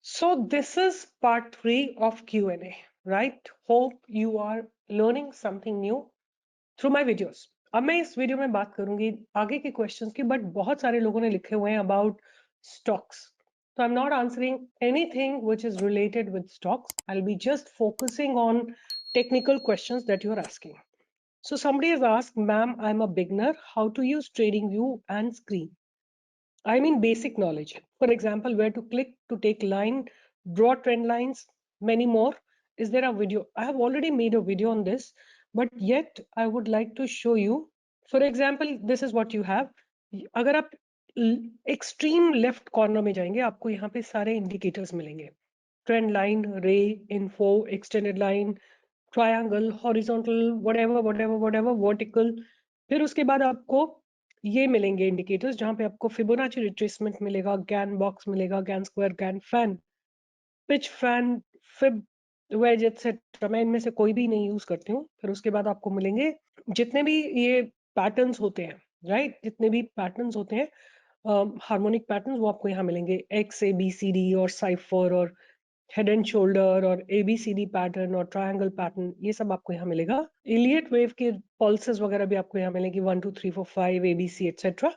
So this is part 3 of Q&A, right? Hope you are learning something new through my videos. अब मैं इस video में बात करूंगी आगे के क्वेश्चंस की, बट बहुत सारे लोगों ने लिखे हुए हैं about stocks. So I'm not answering anything which is related with stocks. I'll be just focusing on technical questions that you are asking. So somebody has asked, ma'am, I'm a beginner. How to use TradingView and screen? I mean basic knowledge. For example, where to click to take line, draw trend lines, many more. Is there a video? I have already made a video on this, but yet I would like to show you. For example, this is what you have. अगर आप extreme left corner में जाएंगे, आपको यहाँ पे सारे indicators मिलेंगे. Trend line, रे, info, extended line, triangle, horizontal, whatever, vertical. फिर उसके बाद आपको ये मिलेंगे इंडिकेटर्स जहां पे आपको फिबोनाची रिट्रेसमेंट मिलेगा, गैन बॉक्स मिलेगा, Gann square, Gann fan, pitch fan, fib, wedge etcetera. मैं इनमें से कोई भी नहीं यूज करती हूँ. फिर उसके बाद आपको मिलेंगे जितने भी ये पैटर्न्स होते हैं, राइट? जितने भी पैटर्न्स होते हैं, हार्मोनिक पैटर्न्स, वो आपको यहाँ मिलेंगे. एक्स, ए, बी, सी, डी और साइफर और हेड एंड शोल्डर और ABCD पैटर्न और ट्रायंगल पैटर्न, ये सब आपको यहाँ मिलेगा. इलियट वेव के पल्सेस वगैरह भी आपको यहाँ मिलेंगी, 1 2 3 4 5 ABC एटसेट्रा.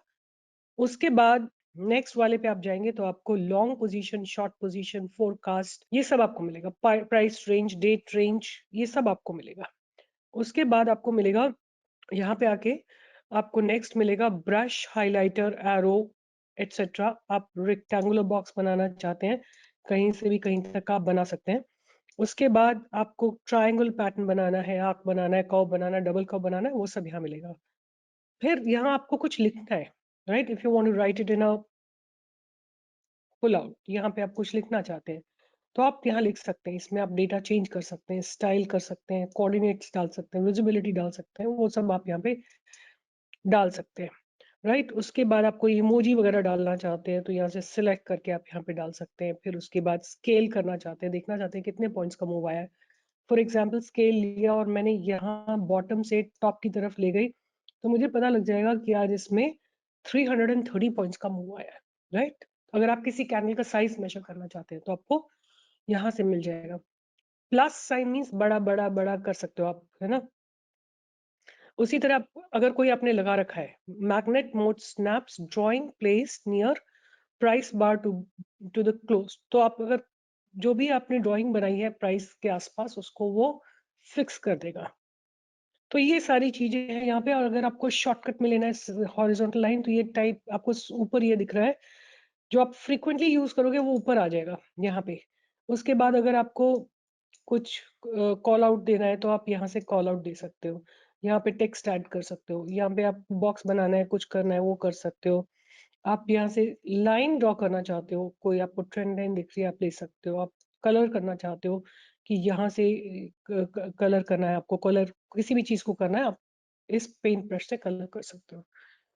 उसके बाद नेक्स्ट वाले पे आप जाएंगे तो आपको long position, short position, forecast, ये सब आपको मिलेगा. प्राइस रेंज, डेट रेंज, ये सब आपको मिलेगा. उसके बाद आपको मिलेगा यहाँ पे आके, आपको नेक्स्ट मिलेगा ब्रश, हाइलाइटर, एरो एटसेट्रा. आप रेक्टेंगुलर बॉक्स बनाना चाहते हैं, कहीं से भी कहीं तक आप बना सकते हैं. उसके बाद आपको ट्रायंगल पैटर्न बनाना है, आर्क बनाना है, कर्व बनाना है, डबल कर्व बनाना है, वो सब यहाँ मिलेगा. फिर यहाँ आपको कुछ लिखना है, right? If you want to write it in a pull out, यहाँ पे आप कुछ लिखना चाहते हैं तो आप यहाँ लिख सकते हैं. इसमें आप डेटा चेंज कर सकते हैं, स्टाइल कर सकते हैं, कोऑर्डिनेट्स डाल सकते हैं, विजिबिलिटी डाल सकते हैं, वो सब आप यहाँ पे डाल सकते हैं, राइट? उसके बाद आप कोई इमोजी वगैरह डालना चाहते हैं तो यहाँ से सिलेक्ट करके आप यहाँ पे डाल सकते हैं. फिर उसके बाद स्केल करना चाहते हैं, देखना चाहते हैं कितने पॉइंट्स का मूव आया है. फॉर एग्जाम्पल स्केल लिया और मैंने यहाँ बॉटम से टॉप की तरफ ले गई, तो मुझे पता लग जाएगा कि आज इसमें 330 पॉइंट्स का मूव आया है, राइट? अगर आप किसी कैंडल का साइज मेजर करना चाहते हैं तो आपको यहाँ से मिल जाएगा. प्लस साइन मीन्स बड़ा बड़ा बड़ा कर सकते हो आप, है ना? उसी तरह अगर कोई आपने लगा रखा है, magnet mode snaps drawing place near price bar to the close, तो आप अगर जो भी आपने ड्राइंग बनाई है प्राइस के आसपास, उसको वो फिक्स कर देगा. तो ये सारी चीजें हैं यहाँ पे. और अगर आपको शॉर्टकट में लेना है हॉरिजॉन्टल लाइन, तो ये टाइप आपको ऊपर ये दिख रहा है, जो आप फ्रीक्वेंटली यूज करोगे वो ऊपर आ जाएगा यहाँ पे. उसके बाद अगर आपको कुछ कॉल आउट देना है तो आप यहाँ से कॉल आउट दे सकते हो. यहाँ पे टेक्स्ट ऐड कर सकते हो, यहाँ पे आप बॉक्स बनाना है, कुछ करना है, वो कर सकते हो. आप यहाँ से लाइन ड्रॉ करना चाहते हो, कोई आपको ट्रेंड लाइन दिख रही है, आप ले सकते हो. आप कलर करना चाहते हो कि यहाँ से कलर करना है, आपको कलर किसी भी चीज को करना है, आप इस पेंट ब्रश से कलर कर सकते हो.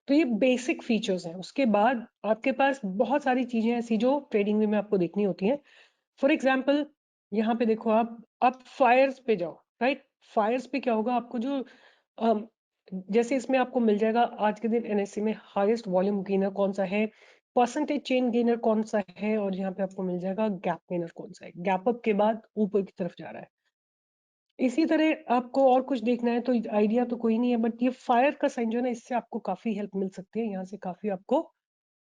तो ये बेसिक फीचर्स हैं. उसके बाद आपके पास बहुत सारी चीजें ऐसी जो ट्रेडिंग में आपको देखनी होती हैं. फॉर एग्जाम्पल यहाँ पे देखो, आप फायर्स पे जाओ, राइट? फायर्स पे क्या होगा, आपको जो अम, जैसे इसमें आपको मिल जाएगा आज के दिन NSE में हाईएस्ट वॉल्यूम गेनर कौन सा है, परसेंटेज चेन गेनर कौन सा है, और यहाँ पे आपको मिल जाएगा गैप गेनर कौन सा है. गैप अप के बाद ऊपर की तरफ जा रहा है. इसी तरह आपको और कुछ देखना है तो आइडिया तो कोई नहीं है, बट ये फायर का साइन जो है ना, इससे आपको काफी हेल्प मिल सकती है. यहाँ से काफी आपको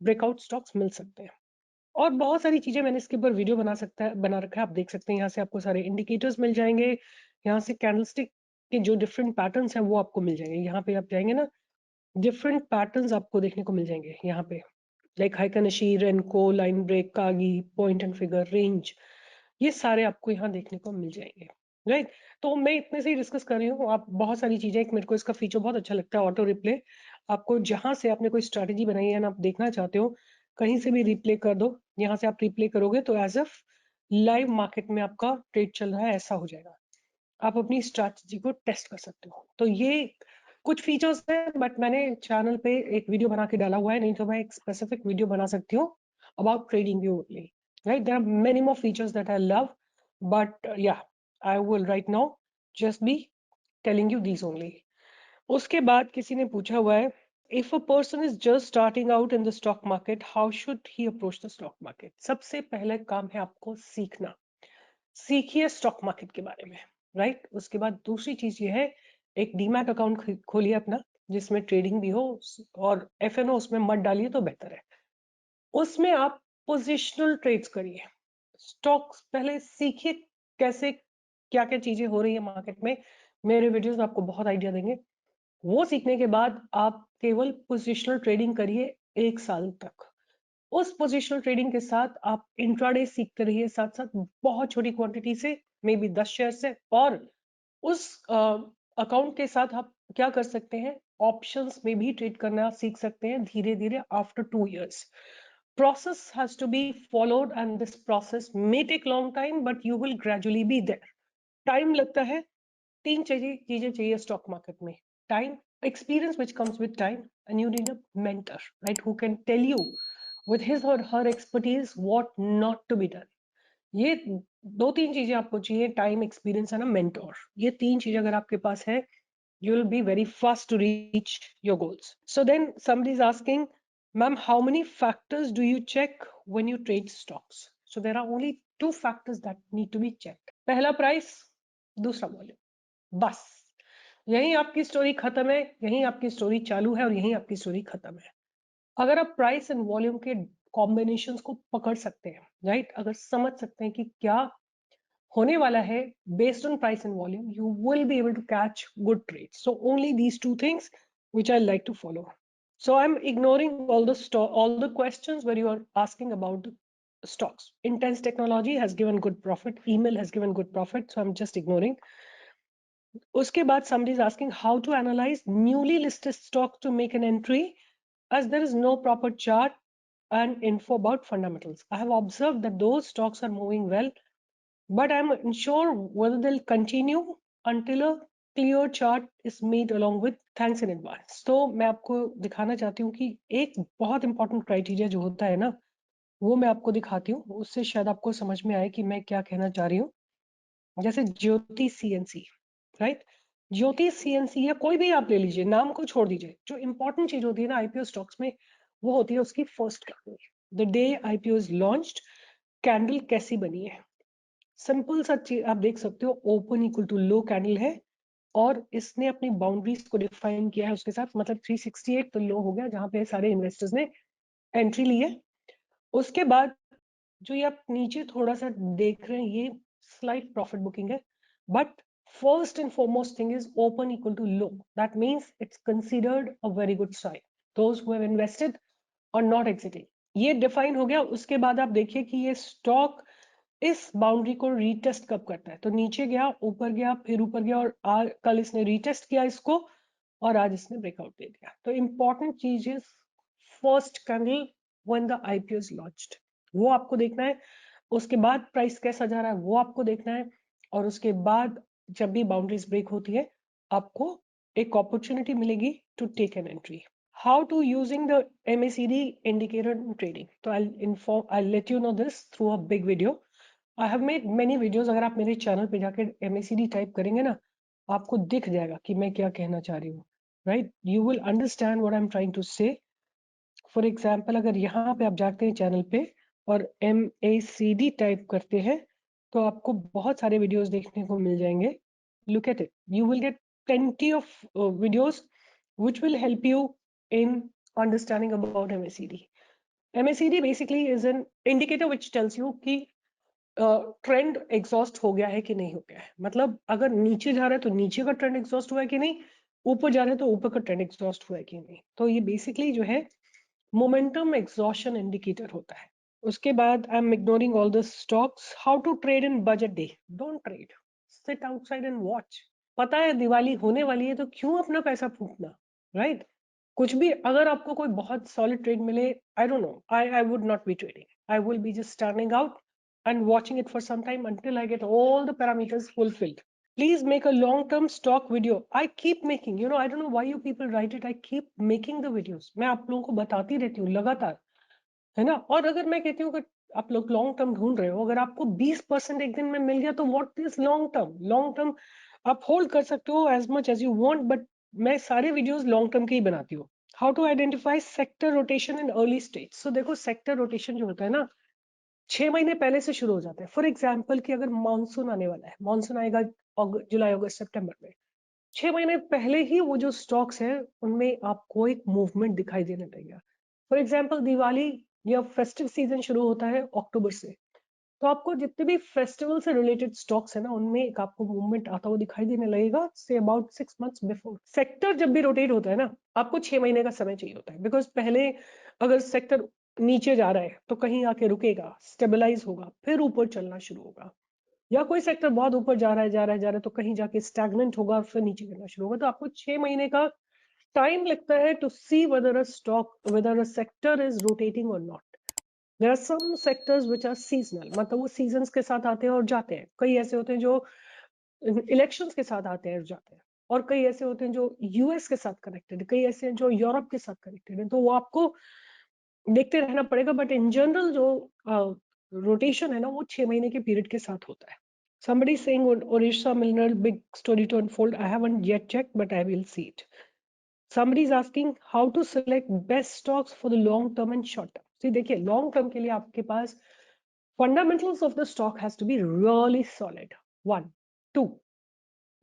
ब्रेकआउट स्टॉक्स मिल सकते हैं. और बहुत सारी चीजें मैंने इसके ऊपर वीडियो बना रखा है, आप देख सकते हैं. यहाँ से आपको सारे इंडिकेटर्स मिल जाएंगे, यहाँ से कैंडलस्टिक के जो डिफरेंट पैटर्न्स हैं वो आपको मिल जाएंगे. यहाँ पे आप जाएंगे ना, डिफरेंट पैटर्न्स आपको देखने को मिल जाएंगे यहाँ पे, like Heikin Ashi, Renko, line break, Kagi, point and figure, range, ये सारे आपको यहाँ देखने को मिल जाएंगे, राइट? तो मैं इतने से ही डिस्कस कर रही हूँ. आप बहुत सारी चीजें, एक मेरे को इसका फीचर बहुत अच्छा लगता है, ऑटो रिप्ले. आपको जहां से आपने कोई स्ट्रेटेजी बनाई है ना, आप देखना चाहते हो, कहीं से भी रिप्ले कर दो. यहाँ से आप रिप्ले करोगे तो एज अ लाइव मार्केट में आपका ट्रेड चल रहा है ऐसा हो जाएगा. आप अपनी स्ट्रैटेजी को टेस्ट कर सकते हो. तो ये कुछ फीचर्स हैं, बट मैंने चैनल पे एक वीडियो बना के डाला हुआ है, नहीं तो मैं एक स्पेसिफिक वीडियो बना सकती हूँ about TradingView only, right? There are many more features that I love, but yeah, I will right now just be telling you these only. उसके बाद किसी ने पूछा हुआ है if a person is just starting out in the stock market, how should he approach the stock market? सबसे पहले काम है आपको सीखना। सीखिए स्टॉक मार्केट के बारे में, राइट? उसके बाद दूसरी चीज ये है, एक डीमैट अकाउंट खोलिए अपना, जिसमें ट्रेडिंग भी हो, और एफएनओ उसमें मत डालिए तो बेहतर है। उसमें आप पोजिशनल ट्रेड्स करिए। स्टॉक्स पहले सीखिए कैसे क्या क्या चीजें हो रही है मार्केट में। मेरे वीडियोस आपको बहुत आइडिया देंगे। वो सीखने के बाद आप केवल पोजिशनल ट्रेडिंग करिए 1 साल तक। उस पोजिशनल ट्रेडिंग के साथ आप इंट्राडे सीखते रहिए, साथ साथ बहुत छोटी क्वांटिटी से, मे बी 10 शेयर से। और उस अकाउंट के साथ आप क्या कर सकते हैं, ऑप्शंस में भी ट्रेड करना सीख सकते हैं धीरे धीरे after 2 years। process has to be followed and this process may take long time but you will gradually be there। Time लगता है। तीन चीजें चाहिए स्टॉक मार्केट में, time, experience which comes with time, and you need a mentor, right, who can tell you with his or her expertise what not to be done। ये दो तीन चीजें आपको चाहिए, टाइम, एक्सपीरियंस है ना, मेंटोर। ये तीन चीजें अगर आपके पास है, you will be very fast to reach your goals। So then somebody is asking, ma'am, how many factors do you check when you trade stocks? So there are only two factors that need to be checked। पहला price, दूसरा volume, बस। यही आपकी story खत्म है, यही आपकी story चालू है और यही आपकी स्टोरी खत्म है। अगर आप प्राइस एंड वॉल्यूम के कॉम्बिनेशंस को पकड़ सकते हैं, राइट, अगर समझ सकते हैं कि क्या होने वाला है based on price and volume, you will be able to catch good trades। So only these two things which I like to follow। So I'm ignoring all the questions where you are asking about stocks। Intense technology has given good profit, email has given good profit, so I'm just ignoring। उसके बाद somebody is asking how to analyze newly listed stock to make an entry as there is no proper chart and info about fundamentals। I have observed that those stocks are moving well but I'm unsure whether they'll continue until a clear chart is made along with thanks in advance। तो मैं आपको दिखाना चाहती हूँ कि एक बहुत important criteria जो होता है ना, वो मैं आपको दिखाती हूँ, उससे शायद आपको समझ में आए कि मैं क्या कहना चाह रही हूँ। जैसे ज्योति सीएनसी, राइट, ज्योति सीएनसी या कोई भी आप ले लीजिए, नाम को छोड़ दीजिए। जो इंपॉर्टेंट चीज होती है ना आईपीओ स्टॉक्स में, वो होती है उसकी first candle, the day IPO is launched. Candle कैसी बनी है, सिंपल सा चीज आप देख सकते हो, open equal to low candle है और इसने अपनी बाउंड्रीज को डिफाइन किया है उसके साथ, मतलब 368 तो लो हो गया जहां पे सारे इन्वेस्टर्स ने एंट्री ली है। उसके बाद जो ये आप नीचे थोड़ा सा देख रहे हैं, ये स्लाइट प्रॉफिट बुकिंग है, but first and foremost thing is open equal to low. That means it's considered a very good sign. Those who have invested और नॉट एग्जिटिंग, ये डिफाइन हो गया। उसके बाद आप देखिए कि ये स्टॉक इस बाउंड्री को रीटेस्ट कब करता है, तो नीचे गया, ऊपर गया, फिर ऊपर गया, और कल इसने रीटेस्ट किया इसको और आज इसने ब्रेकआउट दे दिया। तो इंपॉर्टेंट चीज is first candle when the IPO is launched, वो आपको देखना है। उसके बाद प्राइस कैसा जा रहा है वो आपको देखना है, और उसके बाद जब भी बाउंड्रीज ब्रेक होती है आपको एक अपॉर्चुनिटी मिलेगी to take an entry. How to using the MACD indicator in trading, तो I'll let you know this through a big video। I have made many videos। अगर आप मेरे चैनल पे जाके MACD टाइप करेंगे ना, आपको दिख जाएगा कि मैं क्या कहना चाह रही हूँ, right, you will understand what I am trying to say. For example, अगर यहाँ पे आप जाते हैं चैनल पे और MACD टाइप करते हैं तो आपको बहुत सारे वीडियोस देखने को मिल जाएंगे। Look at it, you will get plenty of videos which will help you in understanding about MACD। MACD basically is an indicator which tells you कि ट्रेंड एग्जॉस्ट हो गया है कि नहीं हो गया है। मतलब अगर नीचे जा रहा है तो नीचे का ट्रेंड एग्जॉस्ट हुआ है कि नहीं, ऊपर जा रहा है तो ऊपर का ट्रेंड एग्जॉस्ट हुआ है कि नहीं। तो ये बेसिकली जो है मोमेंटम एग्जॉशन इंडिकेटर होता है। उसके बाद I am ignoring all the stocks. How to trade in budget day, don't trade, sit outside and watch. पता है दिवाली होने वाली है तो क्यों अपना पैसा फूकना, राइट? कुछ भी अगर आपको कोई बहुत सॉलिड ट्रेड मिले, I don't know, I would not be trading, I will be just standing out and watching it for some time until I get all the parameters fulfilled। Please make a long-term stock video। I keep making, I don't know why you people write it, I keep making the videos। मैं आप लोगों को बताती रहती हूँ लगातार, है ना। और अगर मैं कहती हूँ कि आप लोग लॉन्ग टर्म ढूंढ रहे हो, अगर आपको 20% एक दिन में मिल गया तो what is long term? Long term आप होल्ड कर सकते हो as much as you want, but मैं सारे वीडियोस लॉन्ग टर्म के ही बनाती हूँ। How to identify sector rotation in early stage. So देखो सेक्टर रोटेशन जो होता है ना 6 महीने पहले से शुरू हो जाता है। फॉर एग्जाम्पल कि अगर मानसून आने वाला है, मानसून आएगा जुलाई अगस्त सितंबर में, 6 महीने पहले ही वो जो स्टॉक्स है उनमें आपको एक मूवमेंट दिखाई देने लगेगा। फॉर एग्जाम्पल दिवाली या फेस्टिव सीजन शुरू होता है अक्टूबर से, तो आपको जितने भी फेस्टिवल से रिलेटेड स्टॉक्स है ना उनमें एक आपको मूवमेंट आता हुआ दिखाई देने लगेगा say about 6 months before. Sector जब भी रोटेट होता है ना आपको 6 महीने का समय चाहिए होता है, बिकॉज पहले अगर सेक्टर नीचे जा रहा है तो कहीं आके रुकेगा, स्टेबलाइज होगा, फिर ऊपर चलना शुरू होगा। या कोई सेक्टर बहुत ऊपर जा रहा है तो कहीं जाके स्टैग्नेंट होगा और फिर नीचे गिरना शुरू होगा। तो आपको 6 महीने का टाइम लगता है to see whether a stock, whether a sector is rotating और नॉट। There are some sectors which are seasonal, मतलब वो सीजन्स के साथ आते हैं और जाते हैं। कई ऐसे होते हैं जो इलेक्शंस के साथ आते हैं और जाते हैं, और कई ऐसे होते हैं जो यूएस के साथ कनेक्टेड है, कई ऐसे हैं जो यूरोप के साथ कनेक्टेड है। तो वो आपको देखते रहना पड़ेगा, बट इन जनरल जो रोटेशन है ना वो 6 महीने के पीरियड के साथ होता है। Somebody saying Odisha Mineral big story to unfold. I haven't yet checked, but I will see it. Somebody is asking how to select best stocks for the long term and short term. See, देखिए long term के लिए आपके पास fundamentals of the stock has to be really solid. One, two,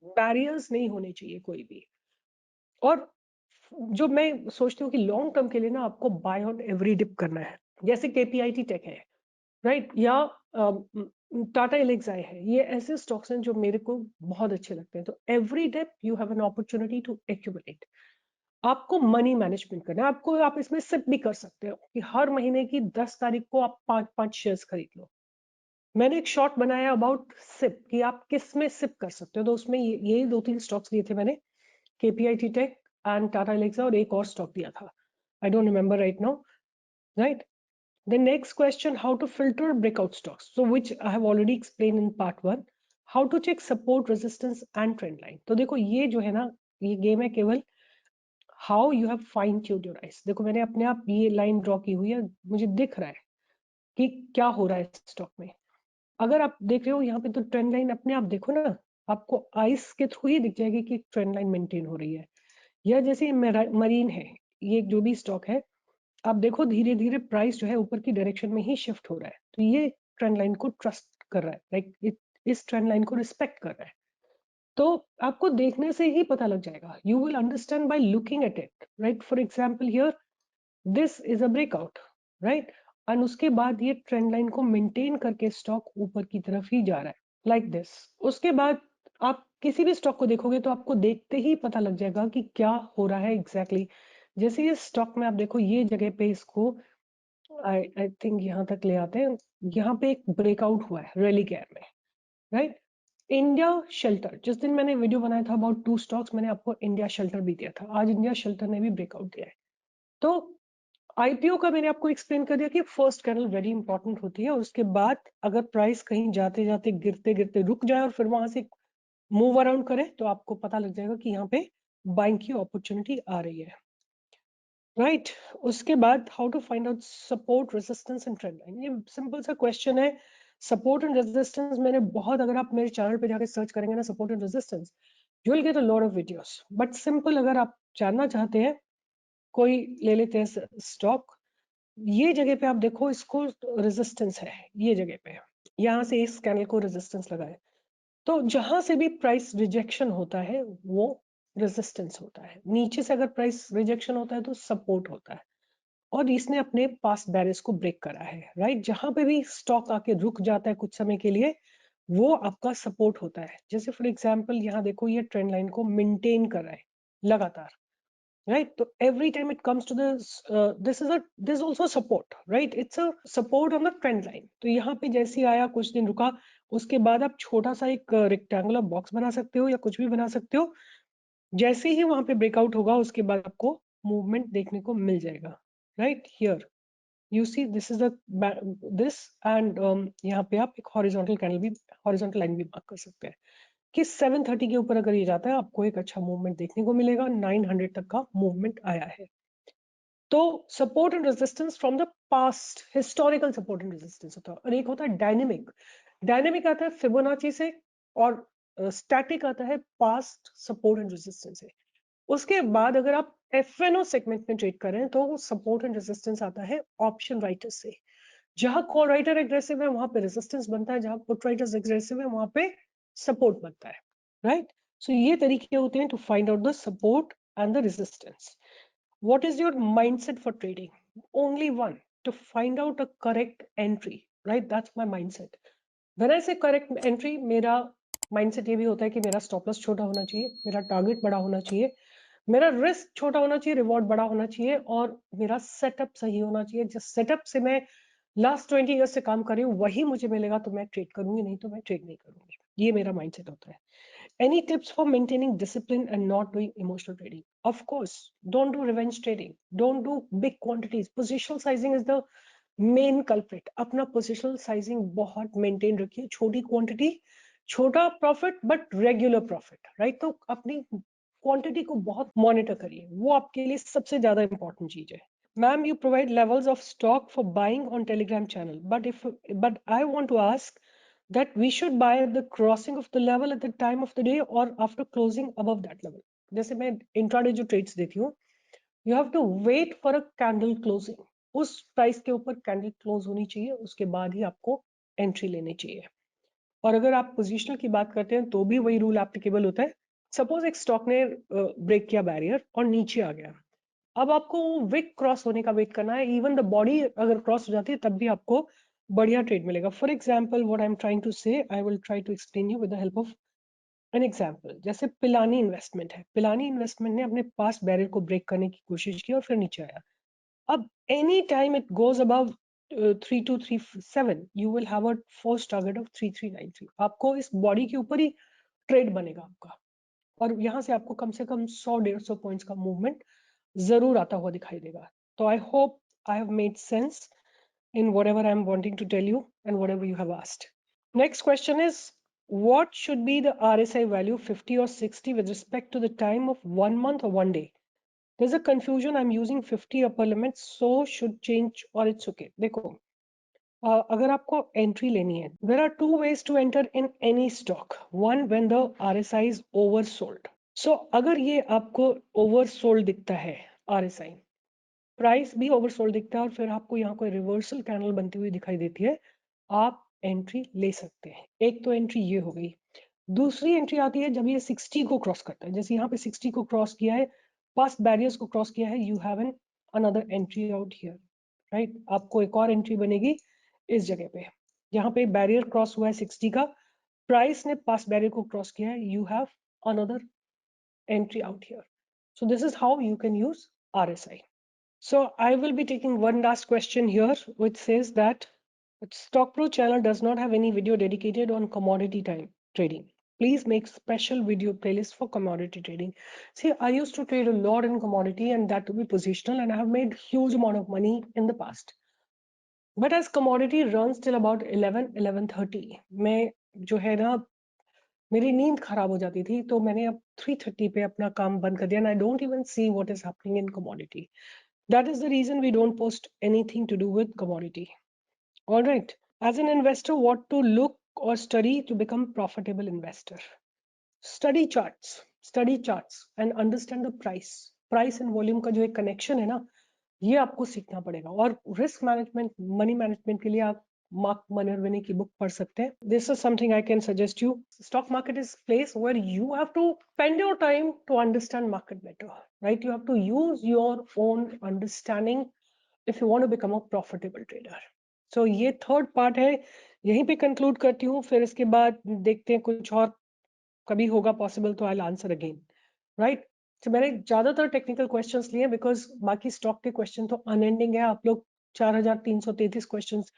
barriers नहीं होने चाहिए कोई भी। और जो मैं सोचती हूँ कि लॉन्ग टर्म के लिए ना आपको बाय ऑन एवरी डिप करना है, जैसे केपीआईटी टेक है, राइट, या टाटा एलेक्साई है। ये ऐसे स्टॉक्स हैं जो मेरे को बहुत अच्छे लगते हैं। तो every dip you have an opportunity to accumulate. आपको मनी मैनेजमेंट करना है। आपको, आप इसमें सिप भी कर सकते हो कि हर महीने की 10 तारीख को आप 5-5 शेयर्स खरीद लो। मैंने एक शॉर्ट बनाया अबाउट सिप कि आप किस में सिप कर सकते हो। तो उसमें यही 2-3 स्टॉक्स लिए थे मैंने, KPIT tech and Tata Elxsi, और एक और स्टॉक दिया था, I don't remember right now, right. The next question, how to filter breakout stocks, so which I have already explained in part 1. How to check support, resistance and trend line. तो देखो ये जो है ना, ये game है केवल how you have fine tuned your eyes. देखो मैंने अपने आप ये लाइन ड्रॉ की हुई है, मुझे दिख रहा है कि क्या हो रहा है स्टॉक में। अगर आप देख रहे हो यहाँ पे तो ट्रेंड लाइन अपने आप देखो ना, आपको आइस के थ्रू ही दिख जाएगी कि ट्रेंड लाइन मेंटेन हो रही है। या जैसे मरीन है, ये जो भी स्टॉक है, आप देखो धीरे धीरे प्राइस जो है ऊपर की डायरेक्शन में ही शिफ्ट हो रहा है। तो ये ट्रेंड लाइन को ट्रस्ट कर रहा है, लाइक इस ट्रेंड लाइन को रिस्पेक्ट कर रहा है। तो आपको देखने से ही पता लग जाएगा, you will understand by looking at it, right. For example here this is a breakout, right, and उसके बाद ये ट्रेंड लाइन को मेंटेन करके स्टॉक ऊपर की तरफ ही जा रहा है, लाइक दिस। उसके बाद आप किसी भी स्टॉक को देखोगे तो आपको देखते ही पता लग जाएगा कि क्या हो रहा है एग्जैक्टली exactly। जैसे ये स्टॉक में आप देखो, ये जगह पे इसको आई थिंक यहाँ तक ले आते हैं। यहाँ पे एक ब्रेकआउट हुआ है रैली गैप में, राइट। इंडिया शेल्टर, जिस दिन मैंने वीडियो बनाया था अबाउट 2 स्टॉक्स, मैंने आपको इंडिया शेल्टर भी दिया था। आज इंडिया शेल्टर ने भी ब्रेकआउट दिया है। तो आईपीओ का मैंने आपको एक्सप्लेन कर दिया कि फर्स्ट कैंडल वेरी इंपॉर्टेंट होती है, और उसके बाद अगर प्राइस कहीं जाते जाते गिरते गिरते रुक जाए और फिर वहां से मूव अराउंड करे तो आपको पता लग जाएगा कि यहाँ पे बाइंग की अपॉर्चुनिटी आ रही है, राइट। उसके बाद how to find out support, resistance and trend line. ये सिंपल सा क्वेश्चन है। सपोर्ट एंड रेजिस्टेंस मैंने बहुत, अगर आप मेरे चैनल पे जाके सर्च करेंगे ना support and resistance, you will get a lot of videos. But simple अगर आप जानना चाहते हैं, कोई ले लेते हैं स्टॉक, ये जगह पे आप देखो, इसको रेजिस्टेंस है ये जगह पे, यहाँ से इस कैंडल को रेजिस्टेंस लगा है। तो जहां से भी प्राइस रिजेक्शन होता है वो रेजिस्टेंस होता है। नीचे से अगर प्राइस रिजेक्शन होता है तो सपोर्ट होता है। और इसने अपने पास बैरियर्स को ब्रेक करा है, राइट। जहां पे भी स्टॉक आके रुक जाता है कुछ समय के लिए, वो आपका सपोर्ट होता है। जैसे फॉर एग्जांपल यहाँ देखो, ये ट्रेंड लाइन को मेंटेन कर रहा है लगातार, right? So every time it comes to this, this is also support, right? It's a support on the trend line. तो यहाँ पे जैसे ही आया, कुछ दिन रुका, उसके बाद आप छोटा सा एक रेक्टेंगुलर बॉक्स बना सकते हो या कुछ भी बना सकते हो। जैसे ही वहां पे ब्रेकआउट होगा उसके बाद आपको मूवमेंट देखने को मिल जाएगा, right. Here you see this is this and यहाँ पे आप एक हॉरिजॉन्टल कैंडल भी, हॉरिजॉन्टल लाइन भी मार्क कर सकते हैं कि 730 के ऊपर अगर ये जाता है आपको एक अच्छा मूवमेंट देखने को मिलेगा। 900 तक का मूवमेंट आया है। तो support and resistance from the past, historical support and resistance होता है, और एक होता है डायनेमिक। डायनेमिक आता है फिबोनाची से, और स्टैटिक आता है पास्ट सपोर्ट एंड रेजिस्टेंस से। उसके बाद अगर आप एफएनओ सेगमेंट में ट्रेड कर रहे हैं तो सपोर्ट एंड रेजिस्टेंस आता है ऑप्शन राइटर से। जहां कॉल राइटर एग्रेसिव है वहां पे रेजिस्टेंस बनता है, जहां पुट राइटर्स एग्रेसिव है वहां पे सपोर्ट बनता है, राइट। सो ये तरीके होते हैं to find out the support and the resistance. What is your mindset for trading? Only one, to find out a correct entry, right? That's my mindset. When I say correct entry, मेरा mindset ये भी होता है कि मेरा stop loss छोटा होना चाहिए, मेरा target बड़ा होना चाहिए, मेरा risk छोटा होना चाहिए, reward बड़ा होना चाहिए और मेरा setup सही होना चाहिए। जिस setup से मैं last 20 years से काम कर रही हूँ वही मुझे मिलेगा तो मैं trade करूंगी, नहीं तो मैं trade नहीं करूंगी। ये मेरा mindset होता है। Any tips for maintaining discipline and not doing emotional trading? Of course, don't do revenge trading. Don't do big quantities. Positional sizing is the main culprit. अपना positional sizing बहुत maintain रखिए, छोटी quantity, छोटा profit but regular profit, right? तो अपनी quantity को बहुत monitor करिए, वो आपके लिए सबसे ज़्यादा important चीज़ है। Ma'am, you provide levels of stock for buying on Telegram channel, but I want to ask that we should buy at the crossing of the level at the time of the day or after closing above that level. जैसे मैं intraday जो trades देती हूँ, you have to wait for a candle closing. उस price के ऊपर candle close होनी चाहिए, उसके बाद ही आपको एंट्री लेनी चाहिए। और अगर आप पोजिशनल की बात करते हैं तो भी वही रूल एप्लीकेबल होता है। सपोज एक स्टॉक ने ब्रेक किया बैरियर और नीचे आ गया, अब आपको विक क्रॉस होने का वेट करना है। इवन द बॉडी अगर क्रॉस हो जाती है तब भी आपको बढ़िया ट्रेड मिलेगा। For example what I am trying to say, I will try to explain you with the help of an example. जैसे पिलानी इन्वेस्टमेंट है, पिलानी इन्वेस्टमेंट ने अपने पास बैरियर को ब्रेक करने की कोशिश की और फिर नीचे आया। अब any time it goes above 3237 you will have a first target of 3393। आपको इस बॉडी के ऊपर ही ट्रेड बनेगा आपका और यहाँ से आपको कम से कम 100-150 पॉइंट्स का मूवमेंट जरूर आता हुआ दिखाई देगा। तो I hope I have made sense in whatever I'm wanting to tell you and whatever you have asked. Next question is, what should be the RSI value 50 or 60 with respect to the time of 1 month or 1 day? There's a confusion. I'm using 50 upper limit, so should change or it's okay. देखो, अगर आपको entry लेनी है, there are two ways to enter in any stock. One, when the RSI is oversold. So अगर ये आपको oversold दिखता है RSI, प्राइस भी ओवरसोल्ड दिखता है और फिर आपको यहाँ कोई रिवर्सल कैंडल बनती हुई दिखाई देती है, आप एंट्री ले सकते हैं। एक तो एंट्री ये हो गई। दूसरी एंट्री आती है जब ये 60 को क्रॉस करता है, जैसे यहाँ पे 60 को क्रॉस किया है, पास्ट बैरियर्स को क्रॉस किया है, you have an another entry out here, right. आपको एक और एंट्री बनेगी इस जगह पे, यहाँ पे बैरियर क्रॉस हुआ है 60 का, प्राइस ने पास्ट बैरियर को क्रॉस किया है, you have another entry out here. So this is how you can use RSI. So I will be taking one last question here, which says that StockPro channel does not have any video dedicated on commodity time trading. Please make special video playlist for commodity trading. See, I used to trade a lot in commodity and that to be positional, and I have made huge amount of money in the past. But as commodity runs till about 11:30, मैं जो है ना, मेरी नींद खराब हो जाती थी, तो मैंने अब 3:30 पे अपना काम बंद कर दिया, and I don't even see what is happening in commodity. That is the reason we don't post anything to do with commodity. All right. As an investor, what to look or study to become profitable investor? Study charts and understand the price. Price and volume का जो एक connection है ना, ये आपको सीखना पड़ेगा। और रिस्क मैनेजमेंट, मनी मैनेजमेंट के लिए आप मार्क मनरविनी की बुक पढ़ सकते हैं। This is something I can suggest you. Stock market is place where you have to spend your time to understand market better, right? You have to use your own understanding if you want to become a profitable trader. So ये third part है, यहीं पे conclude करती हूँ, फिर इसके बाद देखते हैं कुछ और कभी होगा पॉसिबल तो आई आंसर अगेन, राइट। तो मैंने ज्यादातर टेक्निकल क्वेश्चंस लिए बिकॉज बाकी स्टॉक के क्वेश्चन तो अनएंडिंग है। आप लोग 4333 क्वेश्चंस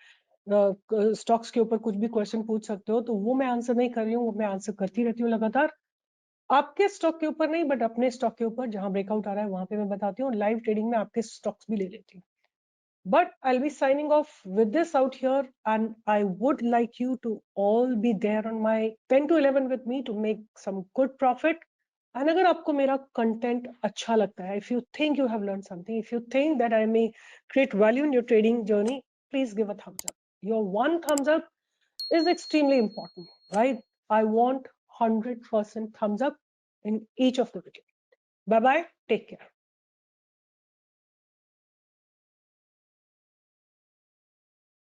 स्टॉक्स के ऊपर कुछ भी क्वेश्चन पूछ सकते हो, तो वो मैं आंसर नहीं कर रही हूँ, वो मैं आंसर करती रहती हूँ लगातार। आपके स्टॉक के ऊपर नहीं, बट अपने स्टॉक के ऊपर जहां ब्रेकआउट आ रहा है वहां पे मैं बताती हूँ। लाइव ट्रेडिंग में आपके स्टॉक्स भी ले लेती हूँ। But I'll be signing off with this out here, and I would like you to all be there on my 10 to 11 with me to make some good profit. And अगर आपको मेरा content अच्छा लगता है, if you think you have learned something, if you think that I may create value in your trading journey, please give a thumbs up. Your one thumbs up is extremely important, right? I want 100% thumbs up in each of the videos. Bye bye, take care.